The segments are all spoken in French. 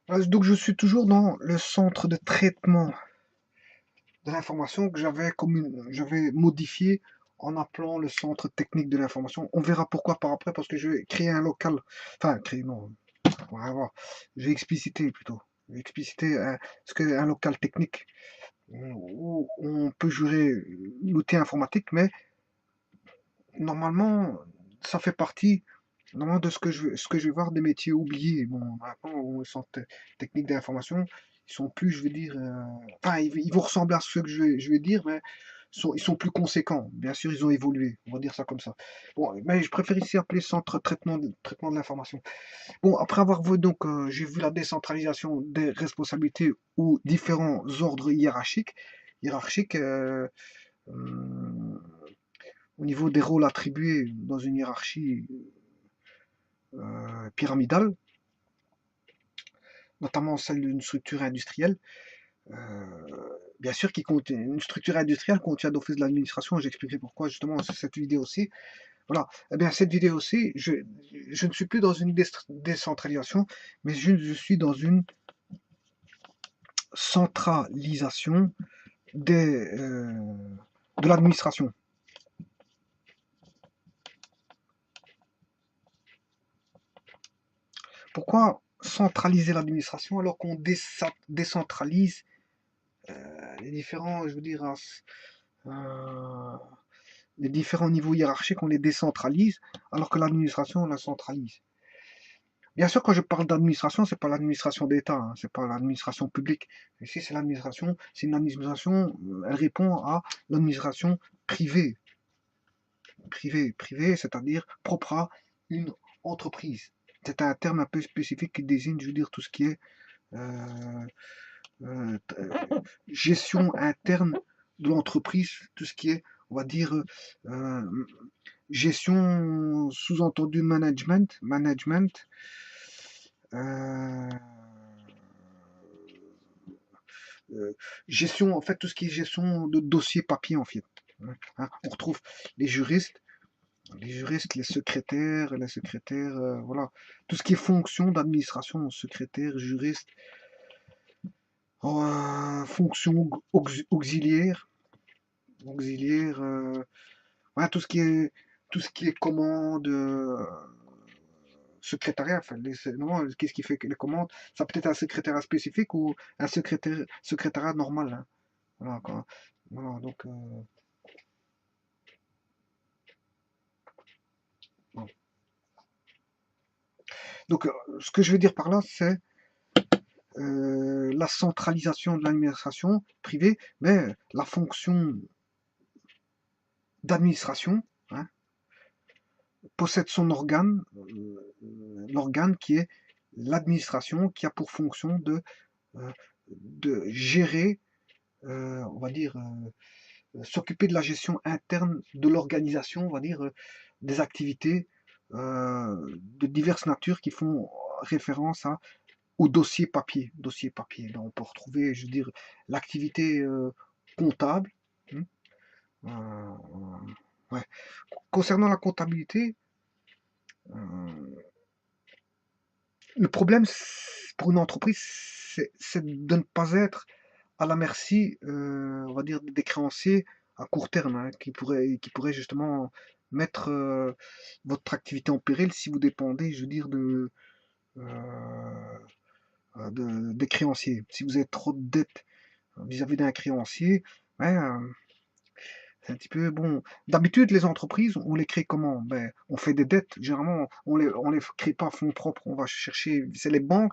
Donc je suis toujours dans le centre de traitement de l'information que j'avais modifié en appelant le centre technique de l'information. On verra pourquoi par après, parce que je vais créer un local. Enfin, créer, non, on va voir. Je vais expliciter plutôt. Je vais expliciter ce qu'est un local technique où on peut gérer l'outil informatique, mais normalement, ça fait partie normalement de ce que je vais voir des métiers oubliés. Bon, maintenant, au centre technique d'information, ils sont plus, je vais dire, enfin, ils vont ressembler à ce que je vais dire, mais ils sont plus conséquents. Bien sûr, ils ont évolué, on va dire ça comme ça. Bon, mais je préfère ici appeler centre traitement de l'information. Bon, après avoir vu donc, j'ai vu la décentralisation des responsabilités ou différents ordres hiérarchiques, au niveau des rôles attribués dans une hiérarchie pyramidale, notamment celle d'une structure industrielle. Euh, Bien sûr, une structure industrielle contient d'office de l'administration, j'expliquerai pourquoi justement cette vidéo-ci. Voilà, eh bien cette vidéo-ci, je ne suis plus dans une décentralisation, mais je suis dans une centralisation de l'administration. Pourquoi centraliser l'administration alors qu'on décentralise les différents, je veux dire, euh, les différents niveaux hiérarchiques, on les décentralise, alors que l'administration, on la centralise. Bien sûr, quand je parle d'administration, c'est pas l'administration d'État, hein, c'est pas l'administration publique. Ici, c'est une administration, elle répond à l'administration privée, privée, c'est-à-dire propre à une entreprise. C'est un terme un peu spécifique qui désigne, je veux dire, tout ce qui est euh, euh, gestion interne de l'entreprise, tout ce qui est, on va dire, euh, gestion sous-entendu management, euh, euh, gestion, en fait, tout ce qui est gestion de dossiers papier, en fait. Hein, on retrouve les juristes, les secrétaires, voilà, tout ce qui est fonction d'administration, secrétaire, juriste, fonction auxiliaire, voilà, tout ce qui est commande, secrétariat, enfin, non, qu'est-ce qui fait que les commandes? Ça peut être un secrétariat spécifique ou un secrétariat normal, hein. Voilà, quoi. Voilà, donc, bon. Donc, ce que je veux dire par là, c'est la centralisation de l'administration privée, mais la fonction d'administration, hein, possède son organe, l'organe qui est l'administration, qui a pour fonction euh, de gérer, on va dire, s'occuper de la gestion interne de l'organisation, on va dire, des activités de diverses natures qui font référence au dossier papier. Dossier papier. Là, on peut retrouver, je veux dire, l'activité comptable. Hein, ouais. Concernant la comptabilité, euh, le problème pour une entreprise, c'est de ne pas être à la merci, on va dire, des créanciers à court terme, hein, qui pourraient justement mettre votre activité en péril si vous dépendez, je veux dire, euh, des créanciers. Si vous avez trop de dettes vis-à-vis d'un créancier, ouais, c'est un petit peu bon. D'habitude, les entreprises, on les crée comment? Ben, on fait des dettes. Généralement, on les crée pas à fonds propres. On va chercher, c'est les banques.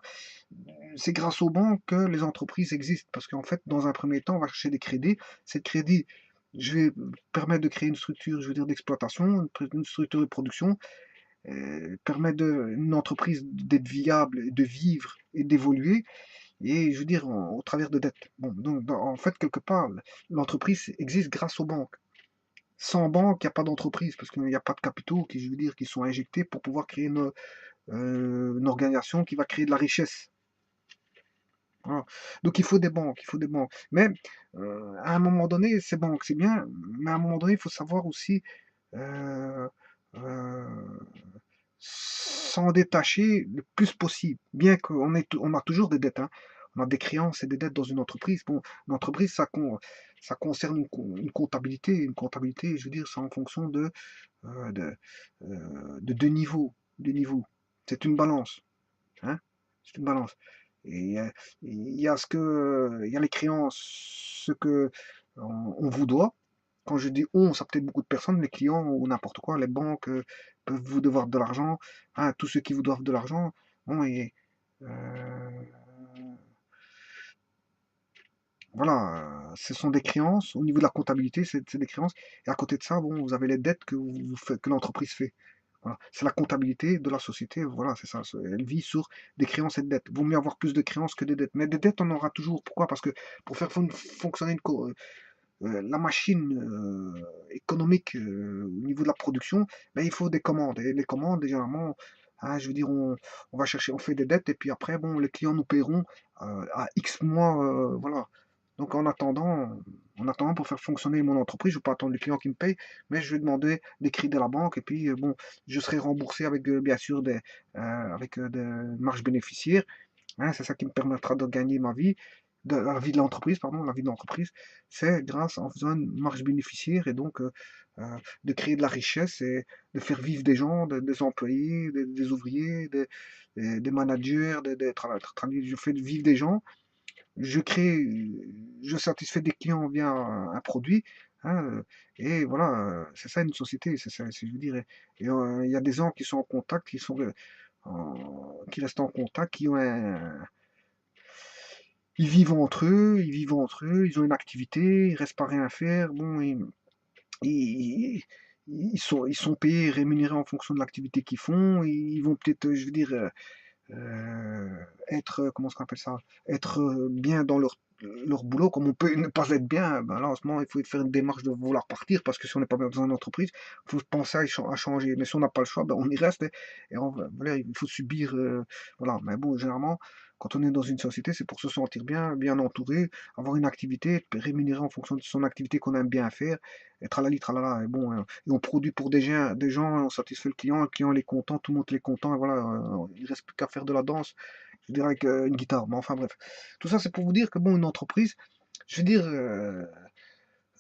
C'est grâce aux banques que les entreprises existent. Parce qu'en fait, dans un premier temps, on va chercher des crédits. Ces crédits, je vais permettre de créer une structure, je veux dire, d'exploitation, une structure de production, permettre à une entreprise d'être viable, de vivre et d'évoluer. Et je veux dire, au travers de dettes. Bon, donc, en fait, quelque part, l'entreprise existe grâce aux banques. Sans banque, il n'y a pas d'entreprise, parce qu'il n'y a pas de capitaux qui, je veux dire, qui sont injectés pour pouvoir créer une organisation qui va créer de la richesse. Voilà. Donc il faut des banques, il faut des banques. Mais à un moment donné, ces banques, c'est bien, mais à un moment donné, il faut savoir aussi euh, euh, s'en détacher le plus possible, bien on a toujours des dettes, hein. On a des créances et des dettes dans une entreprise. Bon, une entreprise, ça concerne une comptabilité. Une comptabilité, je veux dire, c'est en fonction euh, de, de deux niveaux. Deux niveaux. C'est une balance. Hein? C'est une balance. Et il y a il y a les créances, ce que on vous doit. Quand je dis on, ça peut être beaucoup de personnes, les clients ou n'importe quoi, les banques peuvent vous devoir de l'argent, hein, tous ceux qui vous doivent de l'argent. Bon, et euh, voilà, ce sont des créances. Au niveau de la comptabilité, c'est des créances. Et à côté de ça, bon, vous avez les dettes que l'entreprise fait. Voilà. C'est la comptabilité de la société. Voilà, c'est ça. Elle vit sur des créances et de dettes. Vaut mieux avoir plus de créances que de dettes. Mais des dettes, on en aura toujours. Pourquoi? Parce que pour faire fonctionner la machine économique au niveau de la production, ben, il faut des commandes. Et les commandes, généralement, hein, je veux dire, on va chercher, on fait des dettes, et puis après, bon, les clients nous paieront à X mois, voilà. Donc en attendant pour faire fonctionner mon entreprise, je ne vais pas attendre les clients qui me payent, mais je vais demander des crédits à la banque, et puis bon, je serai remboursé avec bien sûr des marges bénéficiaires. Hein, c'est ça qui me permettra de gagner ma vie, de la vie de l'entreprise, pardon, la vie de l'entreprise, c'est grâce en faisant une marge bénéficiaire et donc de créer de la richesse et de faire vivre des gens, des employés, des ouvriers, des managers, je fais vivre des gens, je crée, je satisfais des clients via un produit, hein, et voilà, c'est ça une société, c'est ça, je veux dire, il y a des gens qui sont en contact, qui restent en contact, ils vivent entre eux, ils ont une activité, ils restent pas rien faire. Bon, ils, ils sont payés, rémunérés en fonction de l'activité qu'ils font. Ils vont peut-être, je veux dire, être, comment on appelle ça, être bien dans leur boulot, comme on peut ne pas être bien. Ben là, en ce moment, il faut faire une démarche de vouloir partir, parce que si on n'est pas bien dans une entreprise, il faut penser à changer. Mais si on n'a pas le choix, ben on y reste, voilà, il faut subir. Voilà. Mais bon, généralement, quand on est dans une société, c'est pour se sentir bien, bien entouré, avoir une activité, être rémunéré en fonction de son activité qu'on aime bien faire, et tralali, tralala. Et bon, et on produit pour des gens, on satisfait le client il est content, tout le monde est content, et voilà, il reste plus qu'à faire de la danse, je dirais avec une guitare. Mais enfin bref, tout ça c'est pour vous dire que bon, une entreprise, je veux dire,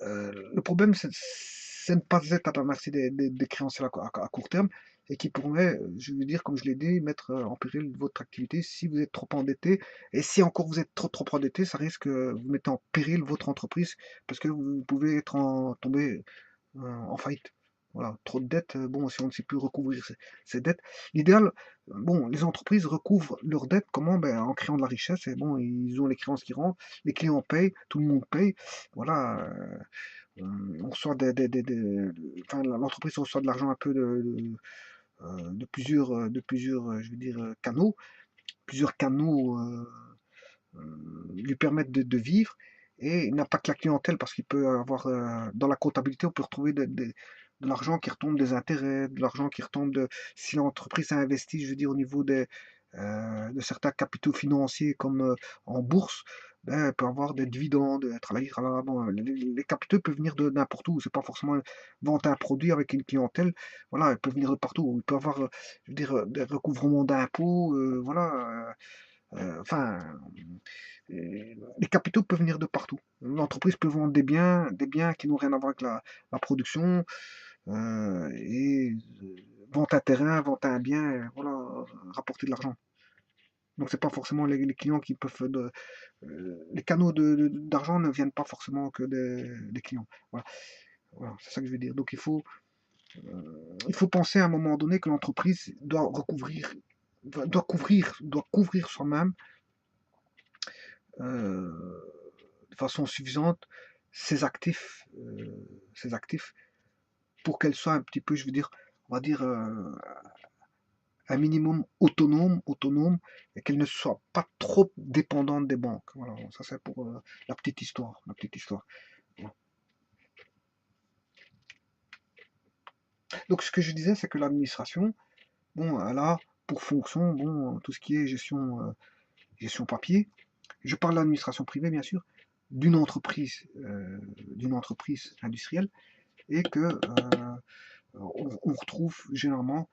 le problème c'est ne pas être à la merci des créanciers à court terme, et qui pourraient, je veux dire, comme je l'ai dit, mettre en péril votre activité si vous êtes trop endetté. Et si encore vous êtes trop endetté, ça risque que vous mettez en péril votre entreprise, parce que vous pouvez tomber en faillite. Voilà, trop de dettes, bon, si on ne sait plus recouvrir ces dettes, l'idéal, bon, les entreprises recouvrent leurs dettes, comment? Ben, en créant de la richesse, et bon, ils ont les créances qui rentrent, les clients payent, tout le monde paye, voilà, on reçoit enfin, l'entreprise reçoit de l'argent un peu de plusieurs, je veux dire, canaux, plusieurs canaux lui permettent de vivre, et il n'a pas que la clientèle, parce qu'il peut avoir, dans la comptabilité, on peut retrouver de l'argent qui retombe des intérêts, de l'argent qui retombe si l'entreprise a investi, je veux dire, au niveau de certains capitaux financiers comme en bourse, ben, elle peut avoir des dividendes, tralali, tralala. Bon, les capitaux peuvent venir de n'importe où, c'est pas forcément vendre un produit avec une clientèle, voilà, elle peut venir de partout, il peut avoir, je veux dire, des recouvrements d'impôts, voilà, enfin, les capitaux peuvent venir de partout. L'entreprise peut vendre des biens qui n'ont rien à voir avec la production, et vendre un terrain, vendre un bien, voilà, rapporter de l'argent. Donc c'est pas forcément les clients qui peuvent les canaux d'argent ne viennent pas forcément que des clients. Voilà, voilà, c'est ça que je veux dire. Donc il faut penser à un moment donné que l'entreprise doit couvrir soi-même de façon suffisante ses actifs pour qu'elle soit un petit peu, je veux dire, on va dire, un minimum autonome, et qu'elle ne soit pas trop dépendante des banques. Voilà, ça c'est pour la petite histoire, Voilà. Donc ce que je disais, c'est que l'administration, bon, elle a pour fonction, bon, tout ce qui est gestion papier. Je parle de l'administration privée, bien sûr, d'une entreprise industrielle, et que on retrouve généralement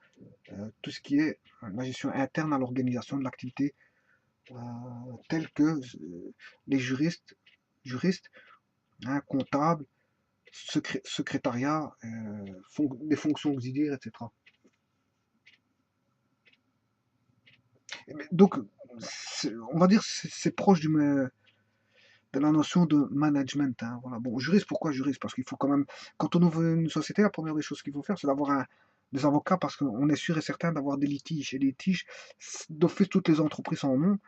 tout ce qui est la gestion interne à l'organisation de l'activité, euh, telle que les juristes, hein, comptables, secrétariat, des fonctions auxiliaires, etc. Donc, on va dire c'est proche de la notion de management. Hein, voilà. Bon, juriste, pourquoi juriste? Parce qu'il faut quand même, quand on ouvre une société, la première des choses qu'il faut faire, c'est d'avoir des avocats parce qu'on est sûr et certain d'avoir des litiges. Et les litiges, d'office, toutes les entreprises en ont.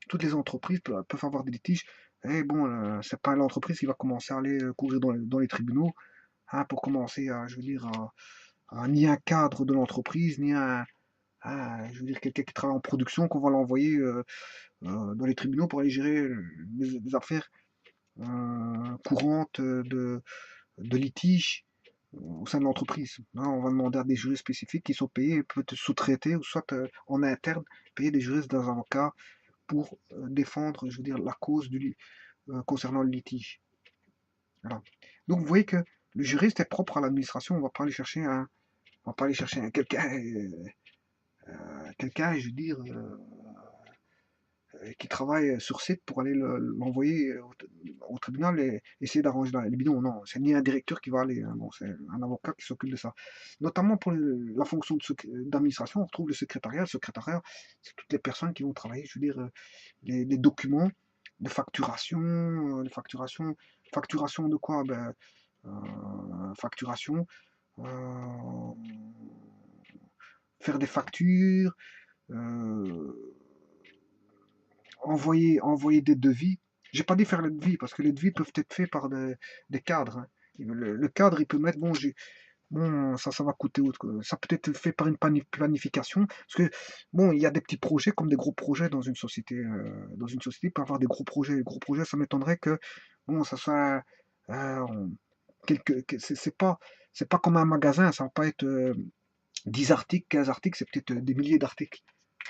Toutes les entreprises peuvent avoir des litiges. Et bon, c'est pas l'entreprise qui va commencer à aller courir dans les tribunaux, hein, pour commencer à, je veux dire, ni un cadre de l'entreprise, ni je veux dire, quelqu'un qui travaille en production, qu'on va l'envoyer dans les tribunaux pour aller gérer des affaires courantes de litiges au sein de l'entreprise. Là, on va demander à des juristes spécifiques qui sont payés, peut-être sous-traités ou soit en interne, payer des juristes, des avocats pour défendre, je veux dire, la cause concernant le litige. Voilà. Donc vous voyez que le juriste est propre à l'administration, on va pas aller chercher on va pas aller chercher quelqu'un, je veux dire, qui travaille sur site pour aller l'envoyer au tribunal et essayer d'arranger les bidons. Non, c'est ni un directeur qui va aller, hein, bon, c'est un avocat qui s'occupe de ça. Notamment pour la fonction d'administration, on retrouve le secrétariat. Le secrétariat, c'est toutes les personnes qui vont travailler, je veux dire, les documents de facturation, facturation de quoi? Ben, facturation, euh, faire des factures, euh, envoyer des devis. J'ai pas dit faire les devis, parce que les devis peuvent être faits par des cadres. Hein. Le cadre, il peut mettre, bon, ça va coûter autre. Ça peut être fait par une planification. Parce que, bon, il y a des petits projets comme des gros projets dans une société. Dans une société, il peut y avoir des gros projets. Les gros projets, ça m'étonnerait que, bon, ça soit c'est pas comme un magasin, ça va pas être 10 articles, 15 articles, c'est peut-être des milliers d'articles.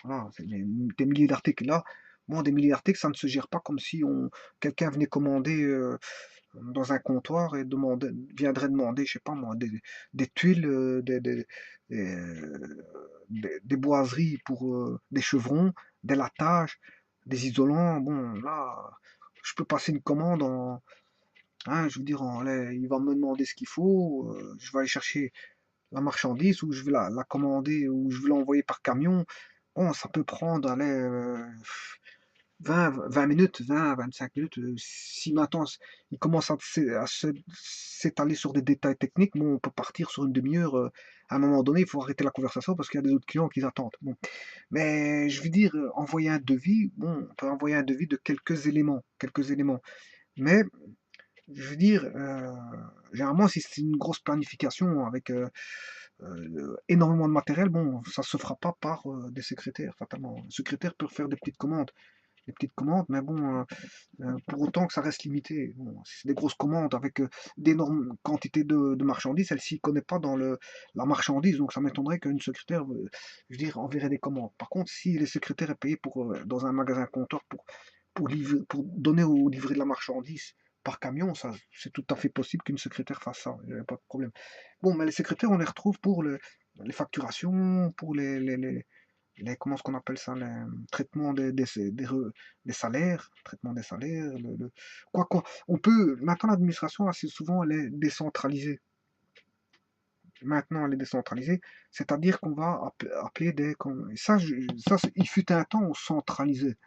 Voilà, c'est des milliers d'articles. Là, bon, des milliers d'articles, ça ne se gère pas comme si quelqu'un venait commander dans un comptoir et viendrait demander, je sais pas moi, des tuiles, des boiseries pour des chevrons, des latages, des isolants. Bon, là, je peux passer une commande hein, je veux dire, il va me demander ce qu'il faut, je vais aller chercher la marchandise ou je vais la commander ou je vais l'envoyer par camion. Bon, ça peut prendre allez, 20 minutes, 25 minutes. Si maintenant il commence à s'étaler sur des détails techniques, bon, on peut partir sur une demi-heure. À un moment donné, il faut arrêter la conversation parce qu'il y a des autres clients qui attendent. Bon. Mais je veux dire, envoyer un devis, bon, on peut envoyer un devis de quelques éléments, quelques éléments. Mais je veux dire, généralement, si c'est une grosse planification avec énormément de matériel, bon, ça se fera pas par des secrétaires, fatalement. Les secrétaires peuvent faire des petites commandes, mais bon, pour autant que ça reste limité. Bon, si c'est des grosses commandes avec d'énormes quantités de marchandises, elle s'y connaît pas dans la marchandise, donc ça m'étonnerait qu'une secrétaire, je veux dire, enverrait des commandes. Par contre, si les secrétaires est payé dans un magasin comptoir pour donner ou livrer de la marchandise par camion, ça, c'est tout à fait possible qu'une secrétaire fasse ça, il n'y a pas de problème. Bon, mais les secrétaires, on les retrouve pour les facturations, pour comment est-ce qu'on appelle ça, le traitement des salaires, traitement des salaires, quoi, on peut, maintenant l'administration, assez souvent, elle est décentralisée. Maintenant, elle est décentralisée, c'est-à-dire qu'on va appeler il fut un temps, on centralisait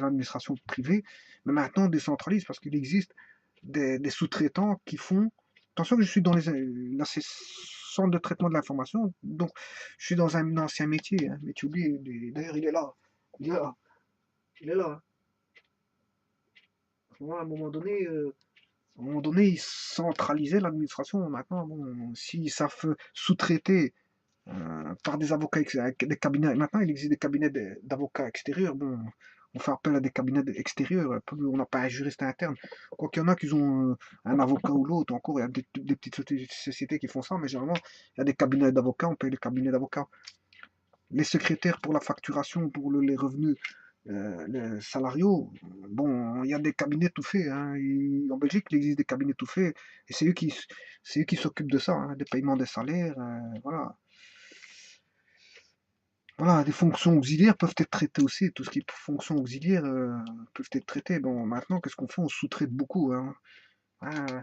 l'administration privée, mais maintenant on décentralise parce qu'il existe des sous-traitants qui font. Attention que je suis dans là, c'est centre de traitement de l'information, donc je suis dans un ancien métier, hein, métier oublié. D'ailleurs, il est là. Il est là. Il est là. Moi, à un moment donné, ils centralisaient l'administration. Maintenant, bon, s'ils savent sous-traiter par des avocats, des cabinets. Maintenant, il existe des cabinets d'avocats extérieurs. Bon, on fait appel à des cabinets extérieurs. On n'a pas un juriste interne. Quoi qu'il y en a qui ont un avocat ou l'autre. Encore, il y a des petites sociétés qui font ça, mais généralement, il y a des cabinets d'avocats. On paye les cabinets d'avocats. Les secrétaires pour la facturation, pour les revenus, les salariaux, bon, il y a des cabinets tout faits, hein. En Belgique, il existe des cabinets tout faits, et c'est eux qui s'occupent de ça, hein, des paiements des salaires, voilà. Voilà, des fonctions auxiliaires peuvent être traitées aussi. Tout ce qui est fonctions auxiliaires peuvent être traitées. Bon, maintenant, qu'est-ce qu'on fait? On sous-traite beaucoup, hein. Euh,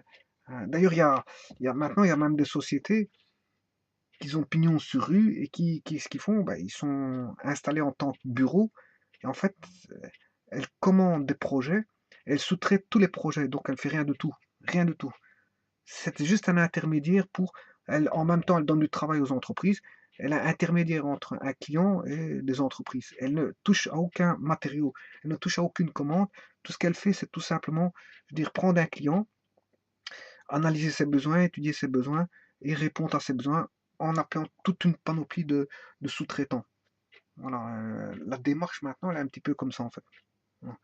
D'ailleurs, maintenant, il y a même des sociétés qui ont pignon sur rue et ce qu'ils font? Ben, ils sont installés en tant que bureau. Et en fait, euh, elles commandent des projets, elles sous-traitent tous les projets. Donc, elle fait rien de tout. Rien de tout. C'est juste un intermédiaire en même temps, elle donne du travail aux entreprises. Elle est intermédiaire entre un client et des entreprises. Elle ne touche à aucun matériau. Elle ne touche à aucune commande. Tout ce qu'elle fait, c'est tout simplement, je veux dire, prendre un client, analyser ses besoins, étudier ses besoins et répondre à ses besoins en appelant toute une panoplie de sous-traitants. Voilà, la démarche maintenant, elle est un petit peu comme ça en fait. Voilà.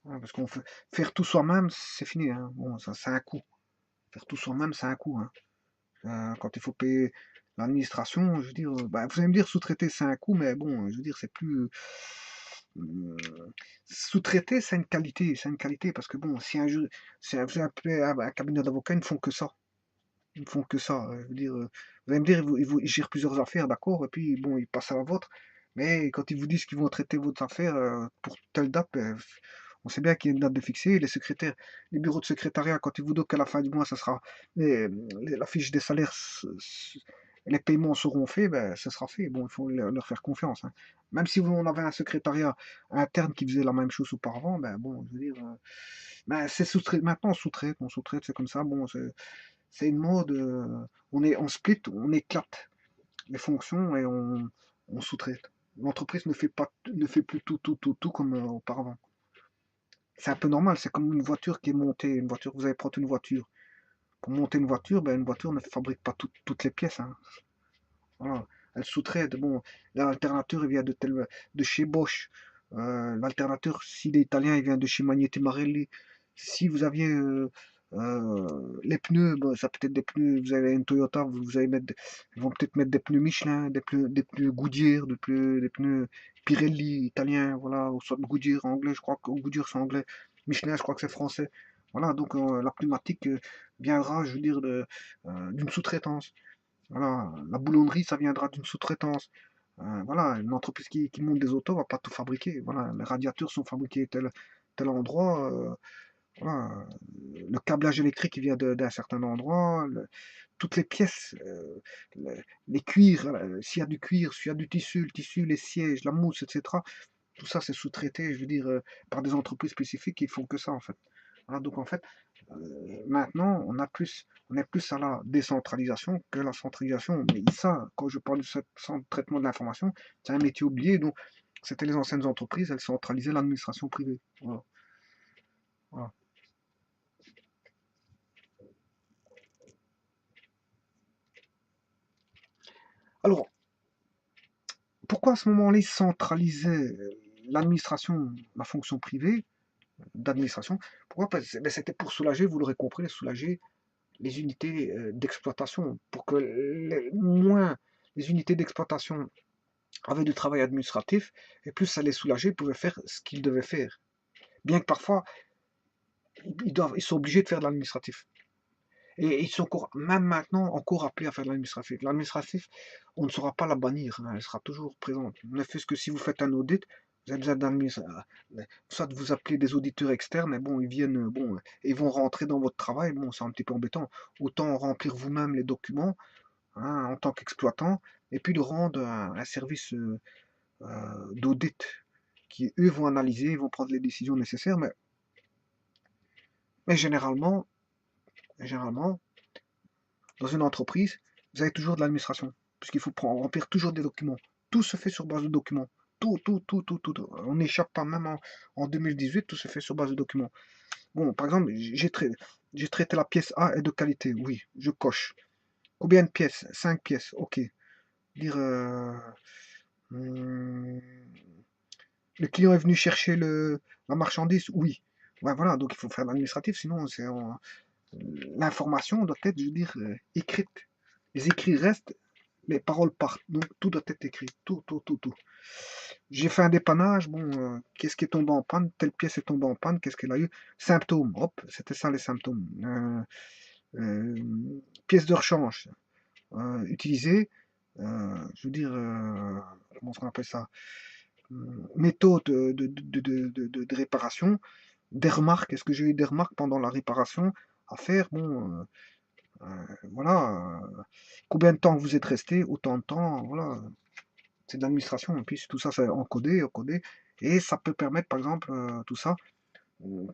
Ouais, parce qu'on fait faire tout soi-même, c'est fini, hein. Bon, ça a un coût. Faire tout soi-même, ça a un coût, hein. Quand il faut payer l'administration, je veux dire, bah, vous allez me dire sous-traiter c'est un coût, mais bon, je veux dire, c'est plus. euh, Sous-traiter, c'est une qualité, parce que bon, si vous appelez un cabinet d'avocats, ils ne font que ça. Ils ne font que ça. Je veux dire, vous allez me dire, ils gèrent plusieurs affaires, d'accord, et puis bon, ils passent à la vôtre, mais quand ils vous disent qu'ils vont traiter votre affaire pour telle date, ben, on sait bien qu'il y a une date de fixée. Les secrétaires, les bureaux de secrétariat, quand ils vous disent qu'à la fin du mois, ça sera la fiche des salaires, les paiements seront faits, ben, ce sera fait. Bon, il faut leur faire confiance, hein. Même si on avait un secrétariat interne qui faisait la même chose auparavant, ben bon, je veux dire, ben, c'est maintenant on sous-traite, c'est comme ça. Bon, c'est une mode, on split, on éclate les fonctions et on sous-traite. L'entreprise ne fait plus tout comme auparavant. C'est un peu normal, c'est comme une voiture qui est montée, une voiture, vous allez prendre une voiture. Pour monter une voiture, ben, une voiture ne fabrique pas toutes les pièces, hein. Voilà. Elle sous-traite. Bon, l'alternateur, il vient de chez Bosch. L'alternateur, s'il est italien, il vient de chez Magneti Marelli. Si vous aviez les pneus, bon, ça peut être des pneus, vous avez une Toyota, ils vont peut-être mettre des pneus Michelin, des pneus Goodyear, des pneus Pirelli italiens, voilà, ou soit Goodyear anglais, je crois que Goodyear c'est anglais, Michelin, je crois que c'est français. Voilà, donc la pneumatique viendra, je veux dire, d'une sous-traitance. Voilà, la boulonnerie, ça viendra d'une sous-traitance. Voilà, une entreprise qui monte des autos va pas tout fabriquer. Voilà, les radiateurs sont fabriqués tel endroit. Voilà, le câblage électrique il vient d'un certain endroit. Toutes les pièces, les cuirs, s'il y a du cuir, s'il y a du tissu, le tissu, les sièges, la mousse, etc. Tout ça, c'est sous-traité, je veux dire, par des entreprises spécifiques qui font que ça, en fait. Voilà, donc, en fait, maintenant, on est plus à la décentralisation que la centralisation. Mais ça, quand je parle de ce traitement de l'information, c'est un métier oublié. Donc, c'était les anciennes entreprises, elles centralisaient l'administration privée. Voilà. Voilà. Alors, pourquoi à ce moment-là, ils centralisaient l'administration, la fonction privée d'administration? Pourquoi? Parce que ben, c'était pour soulager, vous l'aurez compris, soulager les unités d'exploitation, pour que moins les unités d'exploitation avaient du travail administratif, et plus ça les soulageait, ils pouvaient faire ce qu'ils devaient faire. Bien que parfois, ils sont obligés de faire de l'administratif. Et ils sont encore, même maintenant, encore appelés à faire de l'administratif. L'administratif, on ne saura pas la bannir, hein, elle sera toujours présente. Ne fait-ce que si vous faites un audit, vous avez besoin soit vous appelez des auditeurs externes, et bon, ils viennent, bon, ils vont rentrer dans votre travail, bon, c'est un petit peu embêtant. Autant remplir vous-même les documents, hein, en tant qu'exploitant, et puis de rendre un service d'audit, qui eux vont analyser, vont prendre les décisions nécessaires, mais généralement, dans une entreprise, vous avez toujours de l'administration, puisqu'il faut remplir toujours des documents. Tout se fait sur base de documents. Tout. On n'échappe pas, même en 2018, tout se fait sur base de documents. Bon, par exemple, j'ai traité la pièce A est de qualité, oui, je coche. Combien de pièces? 5 pièces, ok. Dire, hum, le client est venu chercher la marchandise, oui. Ouais, voilà, donc il faut faire l'administratif, sinon l'information doit être, je veux dire, écrite. Les écrits restent, les paroles partent. Donc tout doit être écrit. Tout, tout, tout, tout. J'ai fait un dépannage. Bon, qu'est-ce qui est tombé en panne? Telle pièce est tombée en panne. Qu'est-ce qu'elle a eu? Symptômes. Hop, c'était ça les symptômes. Pièce de rechange utilisée. Je veux dire, comment on appelle ça? Méthode de réparation. Des remarques. Est-ce que j'ai eu des remarques pendant la réparation à faire? Bon, voilà. Combien de temps vous êtes resté? Autant de temps. Voilà. C'est de l'administration. Et puis tout ça, c'est encodé, encodé. Et ça peut permettre, par exemple, tout ça,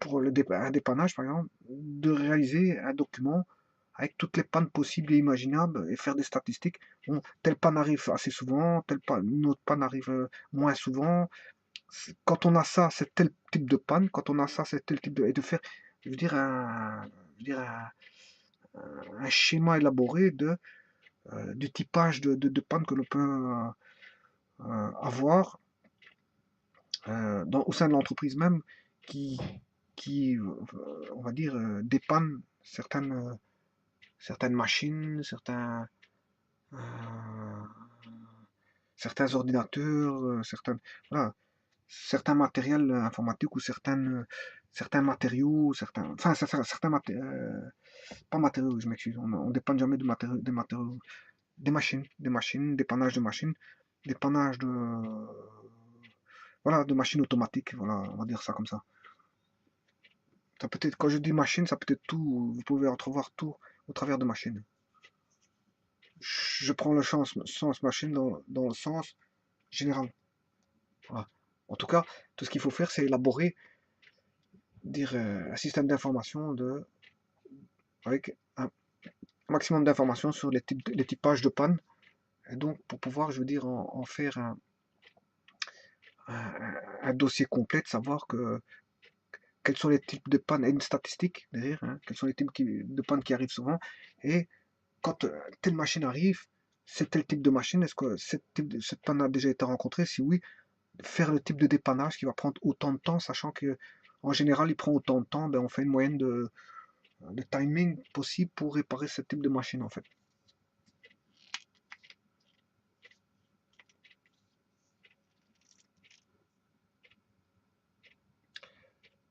pour un dépannage, par exemple, de réaliser un document avec toutes les pannes possibles et imaginables et faire des statistiques. Bon, telle panne arrive assez souvent, telle panne, une autre panne arrive moins souvent. Quand on a ça, c'est tel type de panne. Quand on a ça, c'est tel type de... Et de faire, je veux dire, un schéma élaboré du typage de panne que l'on peut avoir au sein de l'entreprise même qui on va dire, dépanne certaines machines, euh, certains ordinateurs, voilà, certains matériels informatiques ou certains matériaux, pas matériaux, je m'excuse, on dépanne jamais des matériaux, des machines, dépannage de machines, dépannage voilà, de machines automatiques, voilà, on va dire ça comme ça. Ça peut être, quand je dis machine, ça peut être tout, vous pouvez entrevoir tout au travers de machine. Je prends le sens machine dans le sens général. Voilà. En tout cas, tout ce qu'il faut faire, c'est élaborer un système d'information avec un maximum d'informations sur les typages de panne. Et donc, pour pouvoir, je veux dire, en faire un dossier complet, de savoir quels sont les types de panne et une statistique derrière, hein, quels sont les types de panne qui arrivent souvent. Et quand telle machine arrive, c'est tel type de machine, est-ce que cette panne a déjà été rencontrée? Si oui, faire le type de dépannage qui va prendre autant de temps, sachant que en général il prend autant de temps, ben, on fait une moyenne de timing possible pour réparer ce type de machine en fait.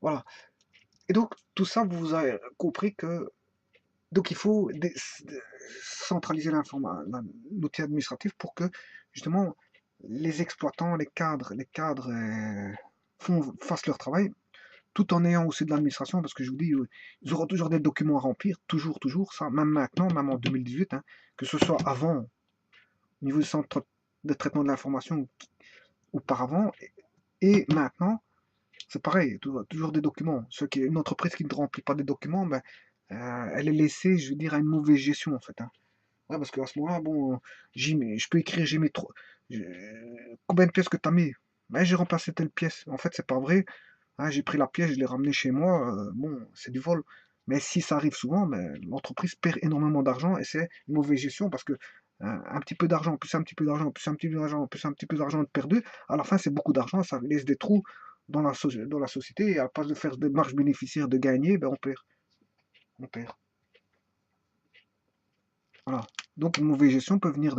Voilà. Et donc tout ça, vous avez compris que donc il faut centraliser l'outil administratif pour que justement les exploitants, les cadres fassent leur travail tout en ayant aussi de l'administration, parce que je vous dis, ils auront toujours des documents à remplir, toujours, ça, même maintenant, même en 2018, hein, que ce soit avant, au niveau du centre de traitement de l'information, auparavant, et maintenant, c'est pareil, toujours des documents. Une entreprise qui ne remplit pas des documents, ben, elle est laissée, je veux dire, à une mauvaise gestion, en fait. Hein. Ouais, parce qu'à ce moment-là, bon, je peux écrire, j'ai mis trop. Combien de pièces que tu as mis? Ben, j'ai remplacé telle pièce. En fait, c'est pas vrai. Hein, j'ai pris la pièce, je l'ai ramenée chez moi. Bon, c'est du vol. Mais si ça arrive souvent, ben, l'entreprise perd énormément d'argent et c'est une mauvaise gestion parce que un petit peu d'argent, plus un petit peu d'argent, plus un petit peu d'argent, plus un petit peu d'argent perdu, à la fin, c'est beaucoup d'argent. Ça laisse des trous dans la société et à la place de faire des marges bénéficiaires, de gagner, ben, on perd. On perd. Voilà. Donc une mauvaise gestion peut venir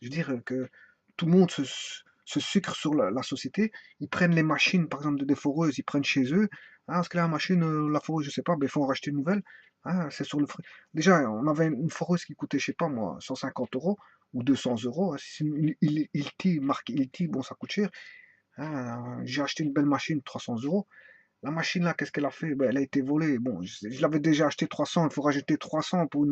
je veux dire que tout le monde se sucre sur la société. Ils prennent les machines, par exemple, des foreuses, ils prennent chez eux. Ah, parce que la machine, la foreuse, je sais pas, ben, il faut en racheter une nouvelle. Ah, c'est sur le frais. Déjà, on avait une foreuse qui coûtait, je sais pas moi, 150 euros ou 200 euros. Si c'est une Ilti, marque Ilti, bon, ça coûte cher. Ah, j'ai acheté une belle machine, 300 euros. La machine là, qu'est-ce qu'elle a fait? Ben, elle a été volée. Bon, je l'avais déjà acheté 300, il faut rajouter 300 pour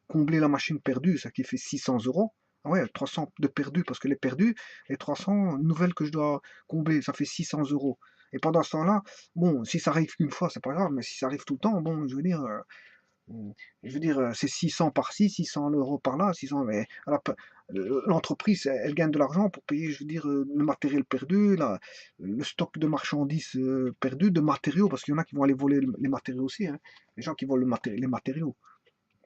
combler la machine perdue, ça qui fait 600 euros. Ah ouais, 300 de perdu parce qu'elle est perdue, et 300 nouvelles que je dois combler, ça fait 600 euros. Et pendant ce temps-là, bon, si ça arrive qu'une fois, c'est pas grave, mais si ça arrive tout le temps, bon, je veux dire, c'est 600 par-ci, 600 euros par-là, 600, mais l'entreprise, elle gagne de l'argent pour payer, je veux dire, le matériel perdu, le stock de marchandises perdu, de matériaux, parce qu'il y en a qui vont aller voler les matériaux aussi, hein, les gens qui volent les matériaux.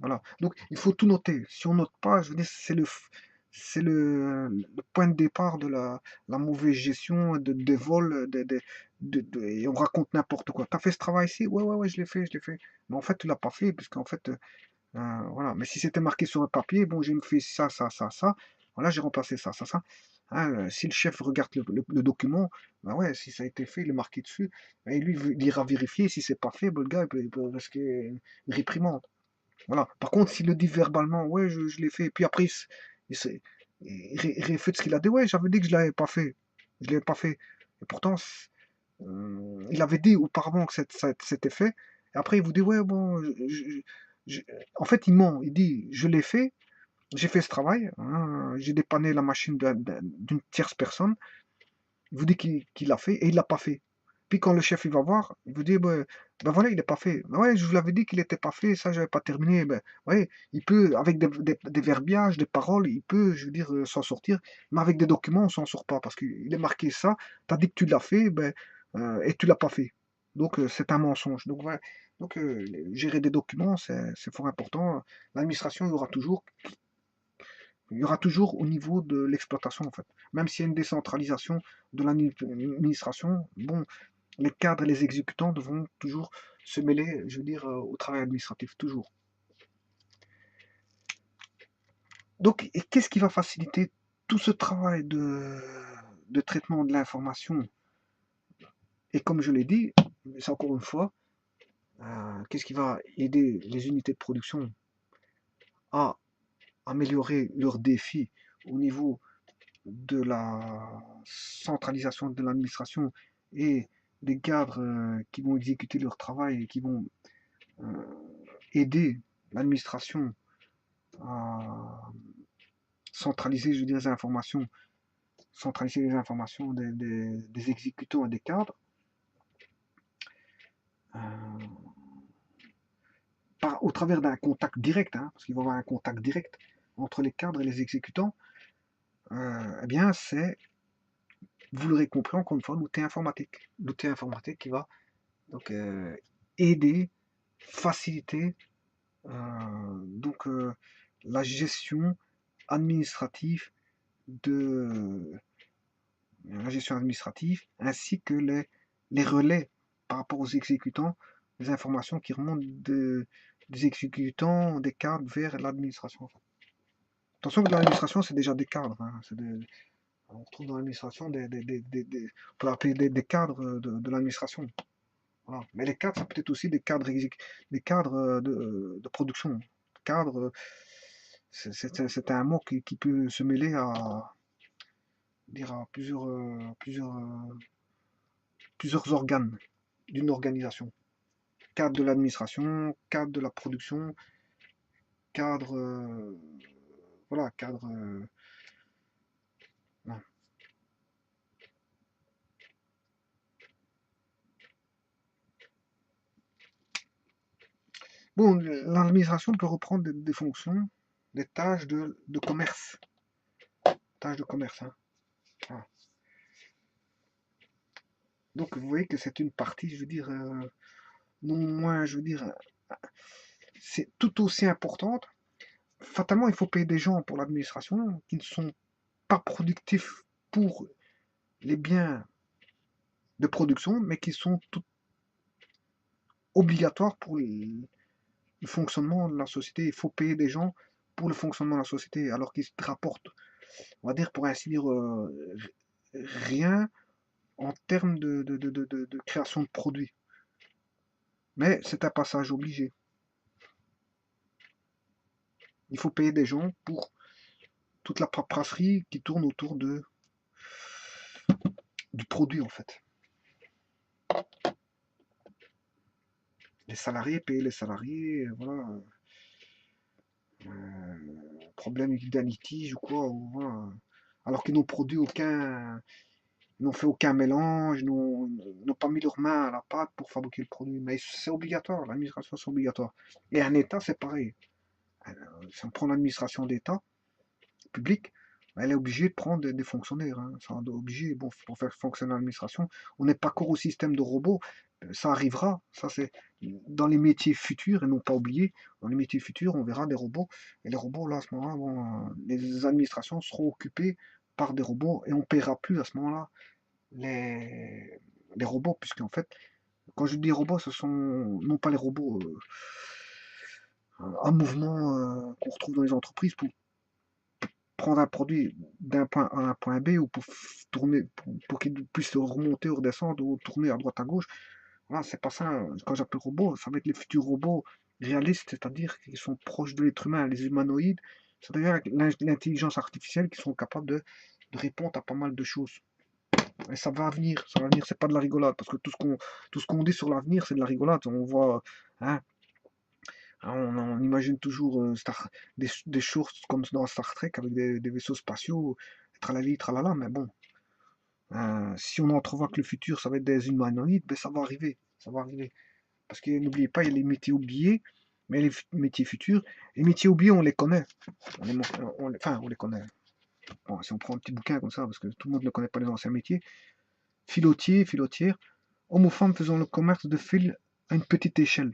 Voilà. Donc, il faut tout noter. Si on note pas, je veux dire, c'est le point de départ de la mauvaise gestion des vols, et on raconte n'importe quoi. T'as fait ce travail-ci? Ouais, ouais, ouais, je l'ai fait, je l'ai fait. Mais en fait, tu l'as pas fait, puisqu'en fait, voilà. Mais si c'était marqué sur un papier, bon, j'ai fait ça, ça, ça, ça. voilà, j'ai remplacé ça, ça. Hein, si le chef regarde le document, ben ouais, si ça a été fait, il est marqué dessus, et lui, il ira vérifier, si c'est pas fait, ben, le gars, il peut risquer une réprimande. Voilà. Par contre, s'il le dit verbalement, ouais, je l'ai fait, puis après, il réfute ce qu'il a dit, ouais, j'avais dit que je l'avais pas fait. Je l'avais pas fait. Et pourtant, il avait dit auparavant que c'était fait. Et après, il vous dit, ouais, bon, je- en fait, il ment. Il dit, je l'ai fait, j'ai fait ce travail, hein, j'ai dépanné la machine d'une tierce personne. Il vous dit qu'il l'a fait et il l'a pas fait. Puis quand le chef il va voir, il vous dit ben voilà, il n'est pas fait. Ben ouais, je vous l'avais dit qu'il n'était pas fait, ça j'avais pas terminé. Ben ouais, il peut, avec des verbiages, des paroles, il peut, je veux dire, s'en sortir, mais avec des documents, on s'en sort pas parce qu'il est marqué ça, tu as dit que tu l'as fait, et tu l'as pas fait. Donc c'est un mensonge. Donc voilà. Donc gérer des documents, c'est fort important. L'administration, il y aura toujours au niveau de l'exploitation, en fait. Même s'il y a une décentralisation de l'administration, bon, les cadres et les exécutants devront toujours se mêler, je veux dire, au travail administratif, toujours. Donc, et qu'est-ce qui va faciliter tout ce travail de traitement de l'information? Et comme je l'ai dit, c'est encore une fois, qu'est-ce qui va aider les unités de production à améliorer leurs défis au niveau de la centralisation de l'administration et des cadres qui vont exécuter leur travail et qui vont euh, aider l'administration à centraliser, je veux dire, centraliser les informations des exécutants et des cadres, euh, au travers d'un contact direct, hein, parce qu'il va y avoir un contact direct entre les cadres et les exécutants, eh bien, vous l'aurez compris, encore une fois, l'outil informatique. L'outil informatique qui va donc aider, faciliter donc la gestion administrative de la gestion administrative ainsi que les relais par rapport aux exécutants, les informations qui remontent des exécutants des cadres vers l'administration. Attention que l'administration c'est déjà des cadres, hein, on trouve dans l'administration on peut appeler des cadres de l'administration. Voilà. Mais les cadres, ça peut être aussi des cadres de production. Cadre, c'est un mot qui peut se mêler à plusieurs organes d'une organisation. Cadre de l'administration, cadre de la production, cadre, voilà, cadre. Non. Bon, l'administration peut reprendre des fonctions, des tâches de commerce. Tâches de commerce, hein. Voilà. Donc vous voyez que c'est une partie, je veux dire, non moins, je veux dire, c'est tout aussi importante. Fatalement, il faut payer des gens pour l'administration qui ne sont pas productifs pour les biens de production, mais qui sont tout obligatoires pour le fonctionnement de la société. Il faut payer des gens pour le fonctionnement de la société, alors qu'ils se rapportent, on va dire, pour ainsi dire, rien en termes de création de produits. Mais c'est un passage obligé. Il faut payer des gens pour toute la paperasserie qui tourne autour du produit, en fait. Les salariés, payer les salariés, voilà. Problème d'un litige ou quoi, voilà. Alors qu'ils n'ont produit ils n'ont fait aucun mélange, n'ont pas mis leurs mains à la pâte pour fabriquer le produit. Mais c'est obligatoire, l'administration c'est obligatoire. Et un État, c'est pareil. Si on prend l'administration d'État, publique, elle est obligée de prendre des fonctionnaires. Hein. C'est obligé, bon, pour faire fonctionner l'administration. On n'est pas encore au système de robots. Ça arrivera. Ça, c'est dans les métiers futurs, et non pas oublier. Dans les métiers futurs, on verra des robots. Et les robots, là, à ce moment-là, les administrations seront occupées par des robots et on ne paiera plus à ce moment-là les robots, puisqu'en fait, quand je dis robots, ce sont non pas les robots en mouvement qu'on retrouve dans les entreprises prendre un produit d'un point A à un point B ou pour tourner, pour qu'il puisse remonter ou redescendre ou tourner à droite à gauche. Voilà, c'est pas ça. Quand j'appelle robot, ça va être les futurs robots réalistes, c'est-à-dire qui sont proches de l'être humain, les humanoïdes, c'est-à-dire l'intelligence artificielle qui sont capables de répondre à pas mal de choses. Et ça va venir, c'est pas de la rigolade, parce que tout ce qu'on dit sur l'avenir, c'est de la rigolade. On voit, hein, on imagine toujours des choses comme dans Star Trek avec des vaisseaux spatiaux, tralali, tralala, mais bon, si on entrevoit que le futur, ça va être des humanoïdes, ben ça va arriver, ça va arriver. Parce que n'oubliez pas, il y a les métiers oubliés, mais les métiers futurs. Les métiers oubliés, on les connaît. Enfin, on les connaît. Bon, si on prend un petit bouquin comme ça, parce que tout le monde ne connaît pas les anciens métiers. Filotier, filotière. Hommes ou femmes faisant le commerce de fil à une petite échelle.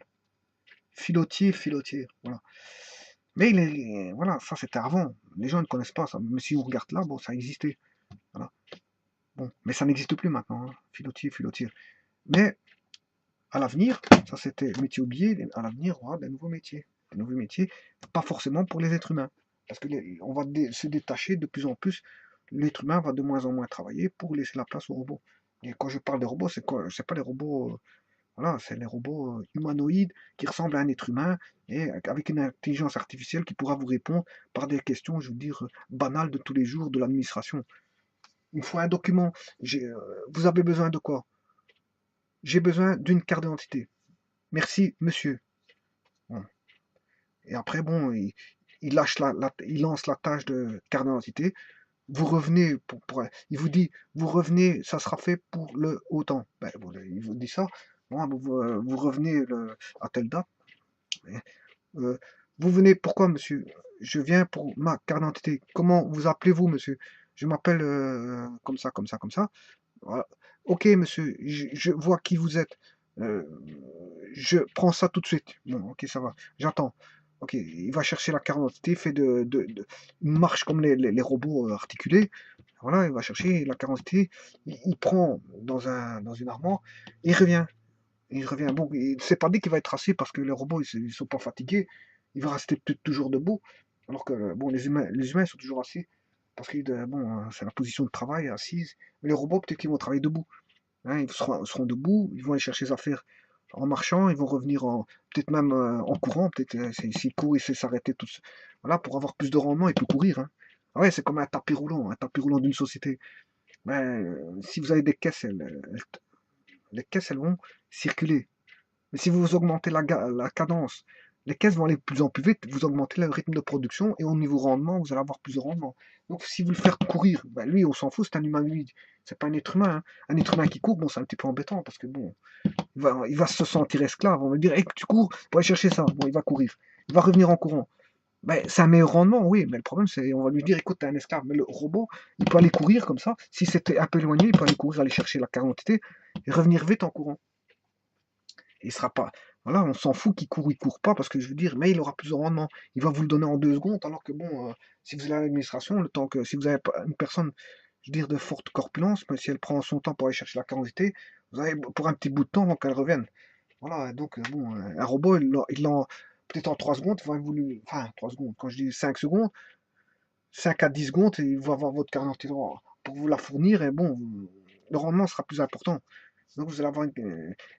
Filotier, filotière. Voilà. Mais voilà, ça c'était avant. Les gens ne connaissent pas ça. Mais si on regarde là, bon, ça existait. Voilà. Bon, mais ça n'existe plus maintenant. Hein. Filotier, filotière. Mais à l'avenir, ça c'était métier oublié, à l'avenir, on aura des nouveaux métiers. Des nouveaux métiers, pas forcément pour les êtres humains. Parce que on va se détacher de plus en plus. L'être humain va de moins en moins travailler pour laisser la place aux robots. Et quand je parle des robots, c'est pas les robots, voilà, c'est les robots humanoïdes qui ressemblent à un être humain et avec une intelligence artificielle qui pourra vous répondre par des questions, je veux dire, banales de tous les jours de l'administration. Il faut un document. Vous avez besoin de quoi? J'ai besoin d'une carte d'identité. Merci, monsieur. Bon. Et après, bon, il lance la tâche de carte d'identité. Vous revenez, il vous dit, vous revenez, ça sera fait pour le autant. Ben, il vous dit ça. Bon, vous revenez à telle date. Euh, vous venez, pourquoi, monsieur? Je viens pour ma carte d'identité. Comment vous appelez-vous, monsieur? Je m'appelle comme ça, comme ça, comme ça. Voilà. Ok, monsieur, je vois qui vous êtes. Euh, je prends ça tout de suite. Bon, ok, ça va. J'attends. Ok, il va chercher la carte d'identité, fait une marche comme les robots articulés. Voilà, il va chercher la carte d'identité. Il prend dans une armoire et il revient. Il revient. Bon, il ne s'est pas dit qu'il va être assis parce que les robots, ils sont pas fatigués. Il va rester peut-être toujours debout. Alors que, bon, les humains sont toujours assis. Parce que, bon, c'est la position de travail, assise. Mais les robots, peut-être qu'ils vont travailler debout. Hein, ils seront debout, ils vont aller chercher les affaires en marchant, ils vont revenir peut-être même en courant, peut-être s'il court, il sait s'arrêter tout. Voilà, pour avoir plus de rendement, il peut courir. Hein. Ah ouais, c'est comme un tapis roulant d'une société. Ben, si vous avez des caisses, les caisses, elles vont circuler. Mais si vous augmentez la cadence, les caisses vont aller de plus en plus vite, vous augmentez le rythme de production et au niveau rendement, vous allez avoir plus de rendement. Donc si vous le faites courir, ben lui, on s'en fout, c'est un humanoïde, c'est pas un être humain. Hein. Un être humain qui court, bon, c'est un petit peu embêtant parce que bon, il va se sentir esclave. On va lui dire, hey, tu cours pour aller chercher ça. Bon, il va courir. Il va revenir en courant. Ben, c'est un meilleur rendement, oui, mais le problème, c'est on va lui dire, écoute, t'es un esclave. Mais le robot, il peut aller courir comme ça. Si c'était un peu éloigné, il peut aller courir, aller chercher la carte d'identité et revenir vite en courant. Il sera pas. Voilà, on s'en fout qu'il court ou il court pas, parce que je veux dire, mais il aura plus de rendement. Il va vous le donner en 2 secondes, alors que bon, si vous allez à l'administration, le temps que si vous avez une personne, je veux dire, de forte corpulence, mais si elle prend son temps pour aller chercher la quantité, vous avez pour un petit bout de temps avant qu'elle revienne. Voilà, donc bon, un robot, peut-être en 3 secondes, il va vous, enfin 3 secondes, quand je dis 5 secondes, 5 à 10 secondes, il va avoir votre carte d'identité pour vous la fournir, et bon, le rendement sera plus important. Donc vous allez avoir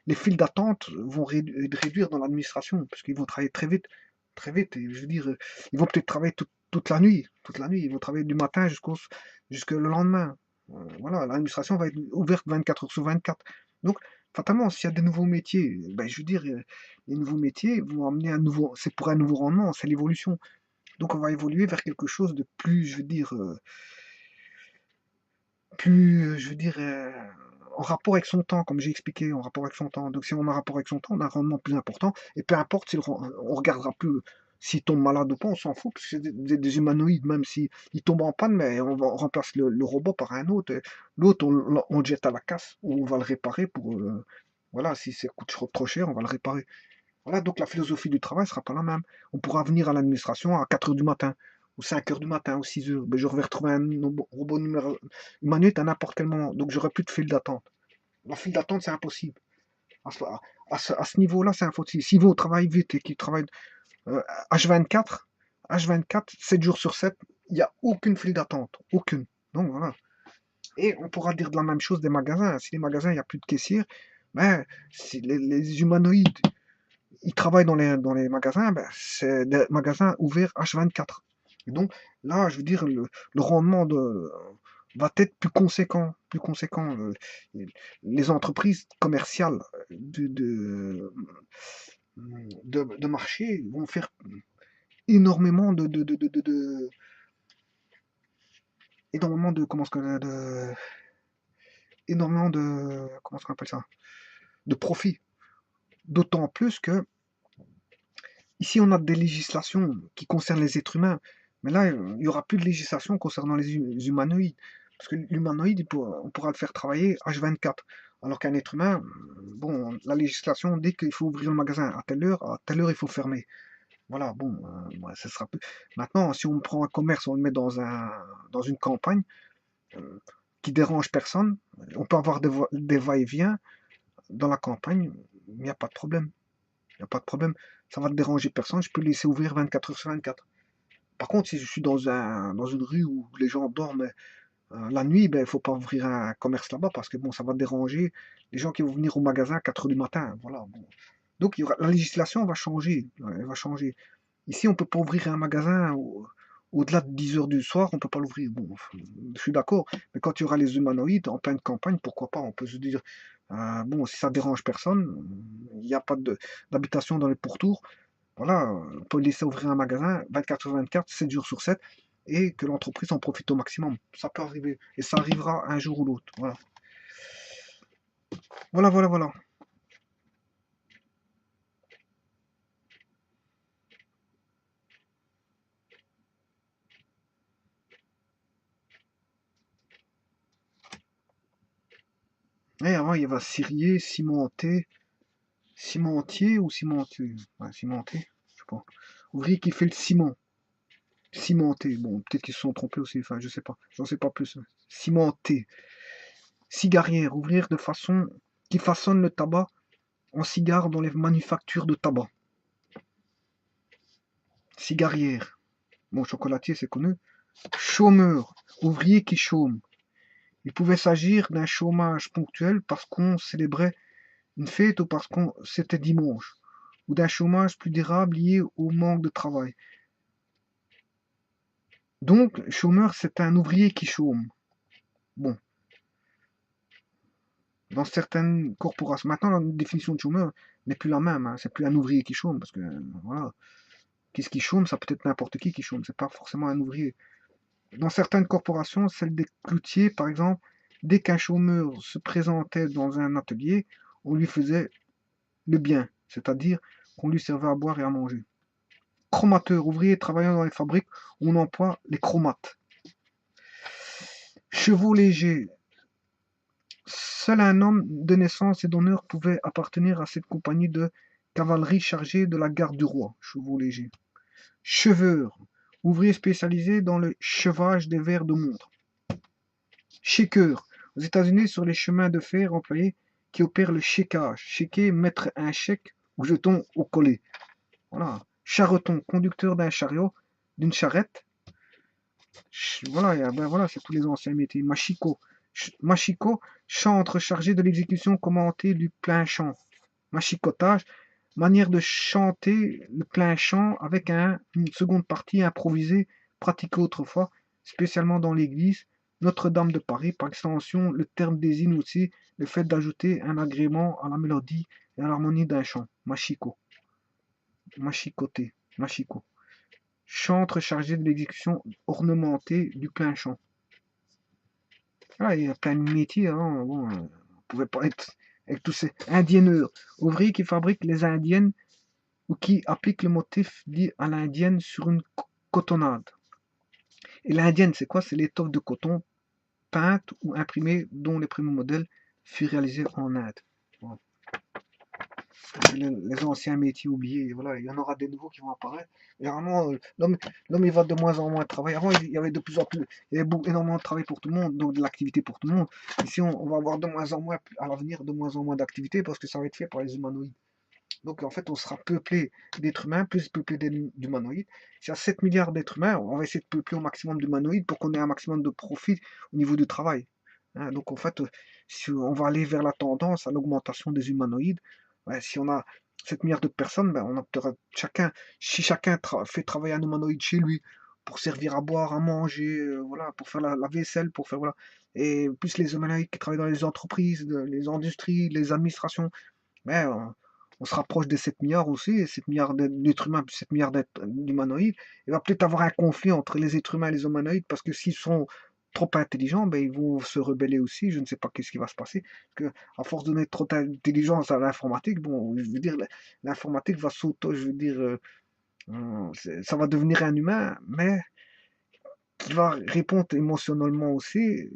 les files d'attente vont réduire dans l'administration, parce qu'ils vont travailler très vite, très vite. Et je veux dire, ils vont peut-être travailler toute la nuit, toute la nuit. Ils vont travailler du matin jusque le lendemain. Voilà, l'administration va être ouverte 24 heures sur 24. Donc, fatalement, s'il y a des nouveaux métiers, ben, je veux dire, les nouveaux métiers vont amener c'est pour un nouveau rendement, c'est l'évolution. Donc, on va évoluer vers quelque chose de plus, je veux dire, je veux dire, en rapport avec son temps, comme j'ai expliqué, en rapport avec son temps. Donc si on a un rapport avec son temps, on a un rendement plus important, et peu importe si on regardera plus s'il tombe malade ou pas, on s'en fout, parce que c'est des humanoïdes, même s'ils tombent en panne, mais on remplace le robot par un autre, l'autre on le jette à la casse, ou on va le réparer pour, voilà, si ça coûte trop cher, on va le réparer. Voilà, donc la philosophie du travail sera pas la même. On pourra venir à l'administration à 4 heures du matin, ou 5 heures du matin, ou 6 heures. Ben, je vais retrouver un robot humanoïde à n'importe quel moment. Donc j'aurai plus de file d'attente. La file d'attente, c'est impossible. À ce niveau-là, c'est impossible. Si vous travaillez vite et qu'ils travaillent H24, 7 jours sur 7, Il n'y a aucune file d'attente, aucune. Donc voilà. Et on pourra dire de la même chose des magasins. Si les magasins, il n'y a plus de caissières, ben, si les humanoïdes, ils travaillent dans les magasins, ben, c'est des magasins ouverts H24. Et donc là, je veux dire, le rendement va être plus conséquent. Plus conséquent. Les entreprises commerciales de marché vont faire énormément énormément de comment énormément de comment on appelle ça, de profit. D'autant plus que ici on a des législations qui concernent les êtres humains, mais là il n'y aura plus de législation concernant les humanoïdes, parce que l'humanoïde on pourra le faire travailler H24, alors qu'un être humain, bon, la législation dit qu'il faut ouvrir le magasin à telle heure il faut fermer. Voilà, bon, ouais, ça sera plus. Maintenant, si on prend un commerce, on le met dans une campagne, euh, qui dérange personne, on peut avoir des va-et-vient dans la campagne, il n'y a pas de problème. Il n'y a pas de problème. Ça va te déranger personne, je peux le laisser ouvrir 24 heures sur 24. Par contre, si je suis dans une rue où les gens dorment la nuit, ben, il ne faut pas ouvrir un commerce là-bas parce que bon, ça va déranger les gens qui vont venir au magasin à 4 heures du matin. Voilà, bon. Donc la législation va changer. Elle va changer. Ici, on ne peut pas ouvrir un magasin au-delà de 10 heures du soir, on ne peut pas l'ouvrir. Bon, je suis d'accord, mais quand il y aura les humanoïdes en pleine campagne, pourquoi pas? On peut se dire, bon, si ça dérange personne, il n'y a pas d'habitation dans les pourtours, voilà, on peut laisser ouvrir un magasin 24 sur 24, 7 jours sur 7, et que l'entreprise en profite au maximum. Ça peut arriver, et ça arrivera un jour ou l'autre. Voilà, voilà, voilà, voilà. Et avant, il y avait scierie, cimentier ou cimentier? Ouais, cimentier, je sais pas. Ouvrier qui fait le ciment. Cimenté. Bon, peut-être qu'ils se sont trompés aussi. Enfin, je sais pas. J'en sais pas plus. Cimenté. Cigarière. Ouvrir de façon qui façonne le tabac en cigare dans les manufactures de tabac. Cigarière. Bon, chocolatier, c'est connu. Chômeur. Ouvrier qui chôme. Il pouvait s'agir d'un chômage ponctuel parce qu'on célébrait une fête ou parce qu'on c'était dimanche. Ou d'un chômage plus durable lié au manque de travail. Donc, chômeur, c'est un ouvrier qui chôme. Bon, dans certaines corporations. Maintenant, la définition de chômeur n'est plus la même. Hein. C'est plus un ouvrier qui chôme, parce que voilà, qu'est-ce qui chôme? Ça peut être n'importe qui chôme. C'est pas forcément un ouvrier. Dans certaines corporations, celle des cloutiers, par exemple, dès qu'un chômeur se présentait dans un atelier, on lui faisait le bien, c'est-à-dire qu'on lui servait à boire et à manger. Chromateur, ouvrier travaillant dans les fabriques, on emploie les chromates. Chevaux légers, seul un homme de naissance et d'honneur pouvait appartenir à cette compagnie de cavalerie chargée de la garde du roi, chevaux légers. Cheveur, ouvrier spécialisé dans le chevage des verres de montre. Shaker, aux États-Unis, sur les chemins de fer employés qui opèrent le chéquage. Chéquer, mettre un chèque ou jeton au collet. Voilà. Charreton, conducteur d'un chariot, d'une charrette. Voilà, ben voilà, c'est tous les anciens métiers. Machiko, Machiko, chantre chargé de l'exécution commentée du plein chant. Machicotage, manière de chanter le plein chant avec une seconde partie improvisée pratiquée autrefois, spécialement dans l'église Notre-Dame de Paris. Par extension, le terme désigne aussi le fait d'ajouter un agrément à la mélodie et à l'harmonie d'un chant. Machiko, machicoté, machiko. Chantre chargé de l'exécution ornementée du plein chant. Ah, il y a plein de métiers, hein. Bon, on pouvait pas être avec tous ces indienneurs. Ouvriers qui fabriquent les indiennes ou qui appliquent le motif dit à l'indienne sur une cotonnade. Et l'indienne, c'est quoi? C'est l'étoffe de coton peinte ou imprimée dont les premiers modèles furent réalisés en Inde. Voilà. Les anciens métiers oubliés, voilà, il y en aura des nouveaux qui vont apparaître. Généralement, l'homme il va de moins en moins travailler. Avant, il y avait de plus en plus, il y avait énormément de travail pour tout le monde, donc de l'activité pour tout le monde. Ici, on va avoir de moins en moins, à l'avenir, de moins en moins d'activité parce que ça va être fait par les humanoïdes. Donc en fait, on sera peuplé d'êtres humains, plus peuplé d'humanoïdes. S'il y a 7 milliards d'êtres humains, on va essayer de peupler au maximum d'humanoïdes pour qu'on ait un maximum de profit au niveau du travail. Hein, donc en fait, si on va aller vers la tendance à l'augmentation des humanoïdes, ouais, si on a 7 milliards de personnes, ben, on a peut-être chacun, si chacun fait travailler un humanoïde chez lui pour servir à boire, à manger, voilà, pour faire la vaisselle, pour faire voilà, et plus les humanoïdes qui travaillent dans les entreprises, les industries, les administrations, ben, on se rapproche des 7 milliards aussi, et 7 milliards d'êtres humains, plus 7 milliards d'humanoïdes. Il va peut-être avoir un conflit entre les êtres humains et les humanoïdes, parce que s'ils sont trop intelligents, ben, ils vont se rebeller aussi. Je ne sais pas qu'est-ce qui va se passer. Parce que, à force de donner trop d'intelligence à l'informatique, bon, je veux dire, l'informatique va je veux dire, ça va devenir un humain, mais qui va répondre émotionnellement aussi,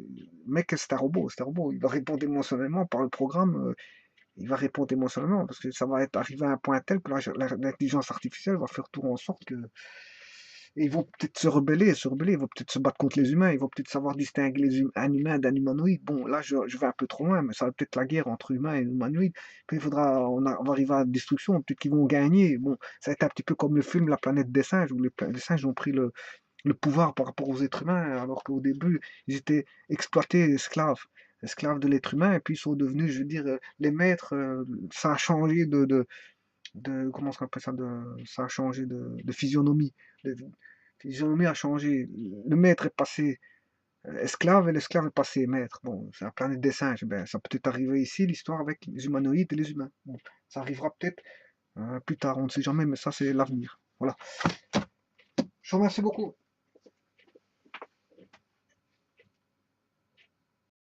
mais que c'est un robot, c'est un robot. Il va répondre émotionnellement par le programme. Il va répondre émotionnellement parce que ça va être arrivé à un point tel que l'intelligence artificielle va faire tout en sorte que. Et ils vont peut-être se rebeller, ils vont peut-être se battre contre les humains, ils vont peut-être savoir distinguer un humain d'un humanoïde. Bon, là, je vais un peu trop loin, mais ça va peut-être la guerre entre humains et humanoïdes. Puis il faudra, on va arriver à la destruction, peut-être qu'ils vont gagner. Bon, ça va être un petit peu comme le film La planète des singes, où les singes ont pris le pouvoir par rapport aux êtres humains, alors qu'au début, ils étaient exploités, esclaves de l'être humain, et puis ils sont devenus, je veux dire, les maîtres. Ça a changé comment on appelle ça, ça a changé de physionomie. La physionomie a changé. Le maître est passé esclave et l'esclave est passé maître. Bon, c'est la planète des singes. Ben, ça peut être arrivé ici, l'histoire avec les humanoïdes et les humains. Bon, ça arrivera peut-être plus tard, on ne sait jamais, mais ça, c'est l'avenir. Voilà. Je vous remercie beaucoup.